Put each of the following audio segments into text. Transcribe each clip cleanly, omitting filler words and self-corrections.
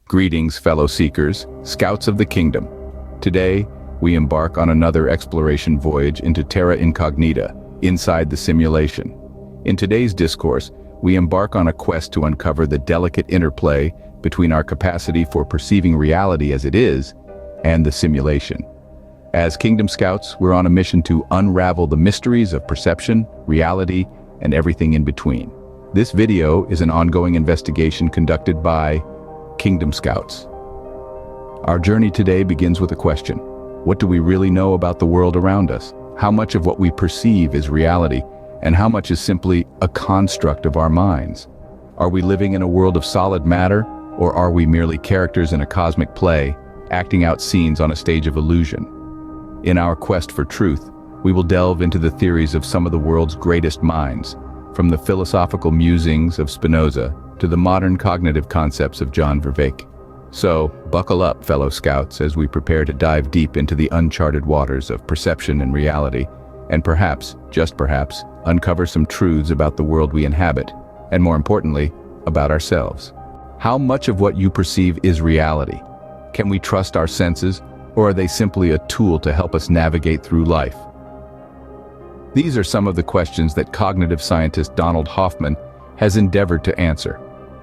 Greetings, fellow seekers, scouts of the kingdom. Today, we embark on another exploration voyage into terra incognita, inside the simulation. In today's discourse, we embark on a quest to uncover the delicate interplay between our capacity for perceiving reality as it is and the simulation. As Kingdom Scouts, we're on a mission to unravel the mysteries of perception, reality, and everything in between. This video is an ongoing investigation conducted by Kingdom Scouts. Our journey today begins with a question. What do we really know about the world around us? How much of what we perceive is reality, and how much is simply a construct of our minds? Are we living in a world of solid matter, or are we merely characters in a cosmic play, acting out scenes on a stage of illusion? In our quest for truth, we will delve into the theories of some of the world's greatest minds, from the philosophical musings of Spinoza to the modern cognitive concepts of John Vervaeke. So, buckle up, fellow scouts, as we prepare to dive deep into the uncharted waters of perception and reality, and perhaps, just perhaps, uncover some truths about the world we inhabit, and more importantly, about ourselves. How much of what you perceive is reality? Can we trust our senses, or are they simply a tool to help us navigate through life? These are some of the questions that cognitive scientist Donald Hoffman has endeavored to answer.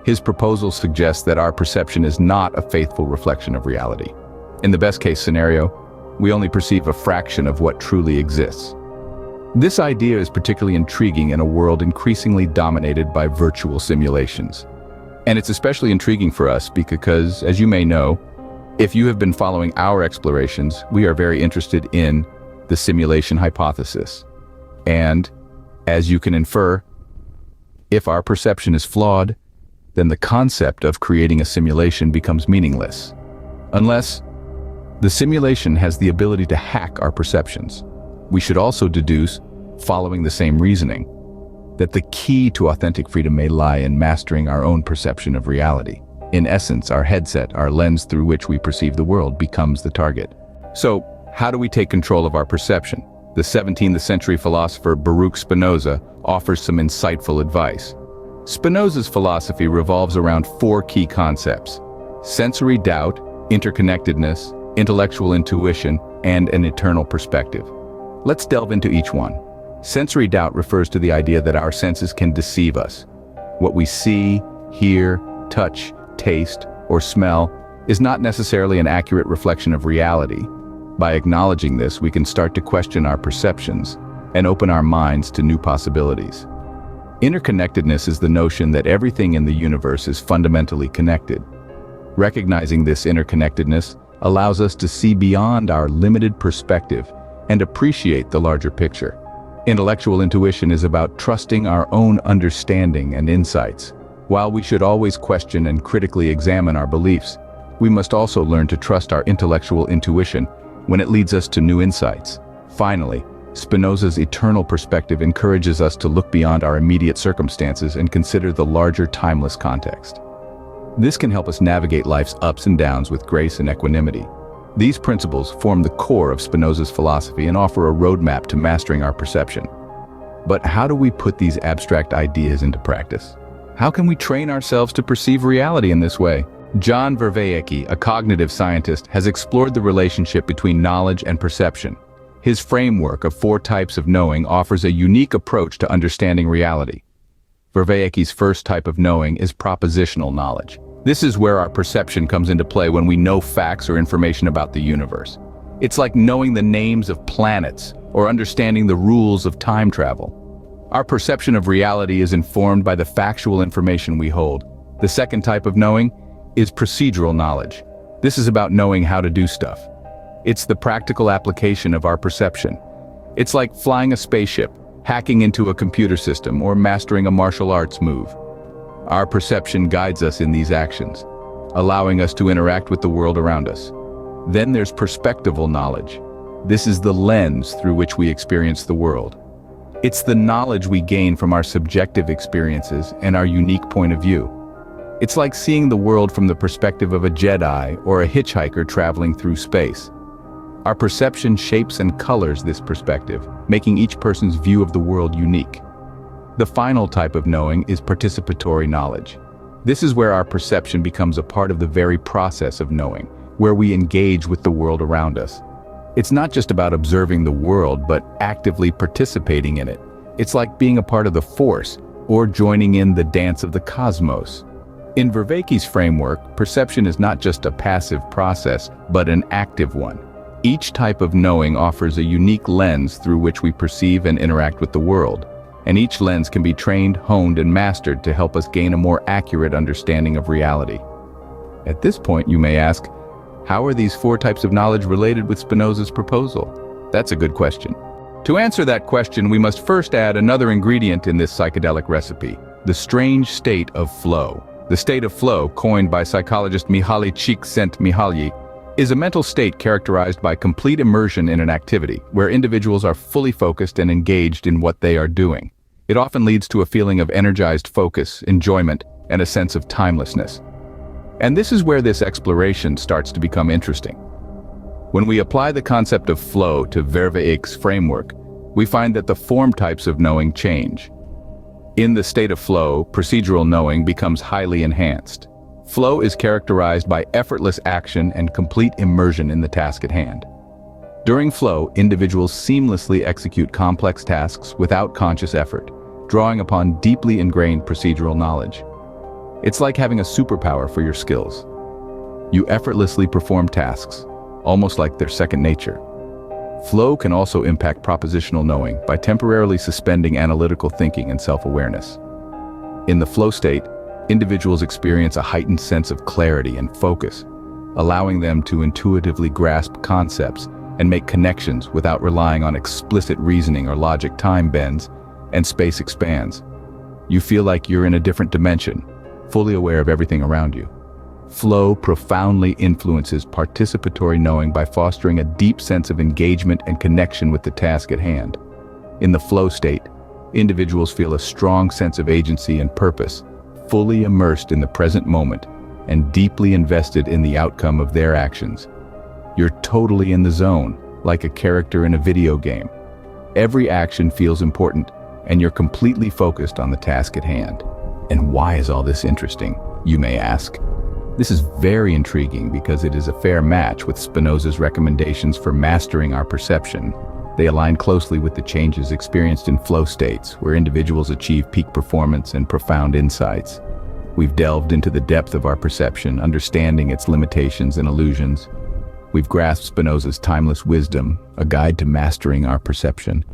His proposal suggests that our perception is not a faithful reflection of reality. In the best-case scenario, we only perceive a fraction of what truly exists. This idea is particularly intriguing in a world increasingly dominated by virtual simulations. And it's especially intriguing for us because, as you may know, if you have been following our explorations, we are very interested in the simulation hypothesis. And, as you can infer, if our perception is flawed, then the concept of creating a simulation becomes meaningless. Unless the simulation has the ability to hack our perceptions. We should also deduce, following the same reasoning, that the key to authentic freedom may lie in mastering our own perception of reality. In essence, our headset, our lens through which we perceive the world, becomes the target. So, how do we take control of our perception? The 17th century philosopher Baruch Spinoza offers some insightful advice. Spinoza's philosophy revolves around four key concepts: sensory doubt, interconnectedness, intellectual intuition, and an eternal perspective. Let's delve into each one. Sensory doubt refers to the idea that our senses can deceive us. What we see, hear, touch, taste, or smell is not necessarily an accurate reflection of reality. By acknowledging this, we can start to question our perceptions and open our minds to new possibilities. Interconnectedness is the notion that everything in the universe is fundamentally connected. Recognizing this interconnectedness allows us to see beyond our limited perspective and appreciate the larger picture. Intellectual intuition is about trusting our own understanding and insights. While we should always question and critically examine our beliefs, we must also learn to trust our intellectual intuition when it leads us to new insights. Finally, Spinoza's eternal perspective encourages us to look beyond our immediate circumstances and consider the larger timeless context. This can help us navigate life's ups and downs with grace and equanimity. These principles form the core of Spinoza's philosophy and offer a roadmap to mastering our perception. But how do we put these abstract ideas into practice? How can we train ourselves to perceive reality in this way? John Vervaeke, a cognitive scientist, has explored the relationship between knowledge and perception. His framework of 4 types of knowing offers a unique approach to understanding reality. Vervaeke's first type of knowing is propositional knowledge. This is where our perception comes into play when we know facts or information about the universe. It's like knowing the names of planets or understanding the rules of time travel. Our perception of reality is informed by the factual information we hold. The second type of knowing is procedural knowledge. This is about knowing how to do stuff. It's the practical application of our perception. It's like flying a spaceship, hacking into a computer system, or mastering a martial arts move. Our perception guides us in these actions, allowing us to interact with the world around us. Then there's perspectival knowledge. This is the lens through which we experience the world. It's the knowledge we gain from our subjective experiences and our unique point of view. It's like seeing the world from the perspective of a Jedi or a hitchhiker traveling through space. Our perception shapes and colors this perspective, making each person's view of the world unique. The final type of knowing is participatory knowledge. This is where our perception becomes a part of the very process of knowing, where we engage with the world around us. It's not just about observing the world, but actively participating in it. It's like being a part of the force, or joining in the dance of the cosmos. In Vervaeke's framework, perception is not just a passive process, but an active one. Each type of knowing offers a unique lens through which we perceive and interact with the world, and each lens can be trained, honed, and mastered to help us gain a more accurate understanding of reality. At this point, you may ask, how are these 4 types of knowledge related with Spinoza's proposal? That's a good question. To answer that question, we must first add another ingredient in this psychedelic recipe, the strange state of flow. The state of flow, coined by psychologist Mihaly Csikszentmihalyi, is a mental state characterized by complete immersion in an activity, where individuals are fully focused and engaged in what they are doing. It often leads to a feeling of energized focus, enjoyment, and a sense of timelessness. And this is where this exploration starts to become interesting. When we apply the concept of flow to Vervaeke's framework, we find that the form types of knowing change. In the state of flow, procedural knowing becomes highly enhanced. Flow is characterized by effortless action and complete immersion in the task at hand. During flow, individuals seamlessly execute complex tasks without conscious effort, drawing upon deeply ingrained procedural knowledge. It's like having a superpower for your skills. You effortlessly perform tasks, almost like they're second nature. Flow can also impact propositional knowing by temporarily suspending analytical thinking and self-awareness. In the flow state, individuals experience a heightened sense of clarity and focus, allowing them to intuitively grasp concepts and make connections without relying on explicit reasoning or logic. Time bends and space expands. You feel like you're in a different dimension, fully aware of everything around you. Flow profoundly influences participatory knowing by fostering a deep sense of engagement and connection with the task at hand. In the flow state, individuals feel a strong sense of agency and purpose, fully immersed in the present moment and deeply invested in the outcome of their actions. You're totally in the zone, like a character in a video game. Every action feels important, and you're completely focused on the task at hand. And why is all this interesting, you may ask? This is very intriguing because it is a fair match with Spinoza's recommendations for mastering our perception. They align closely with the changes experienced in flow states, where individuals achieve peak performance and profound insights. We've delved into the depth of our perception, understanding its limitations and illusions. We've grasped Spinoza's timeless wisdom, a guide to mastering our perception.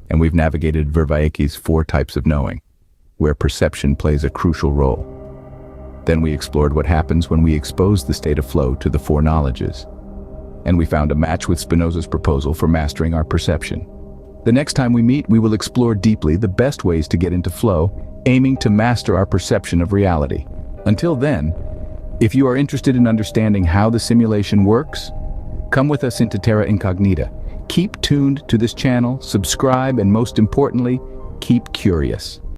And we've navigated Vervaeke's 4 types of knowing, where perception plays a crucial role. Then we explored what happens when we expose the state of flow to the 4 knowledges. And we found a match with Spinoza's proposal for mastering our perception. The next time we meet, we will explore deeply the best ways to get into flow, aiming to master our perception of reality. Until then, if you are interested in understanding how the simulation works, come with us into Terra Incognita. Keep tuned to this channel, subscribe, and most importantly, keep curious.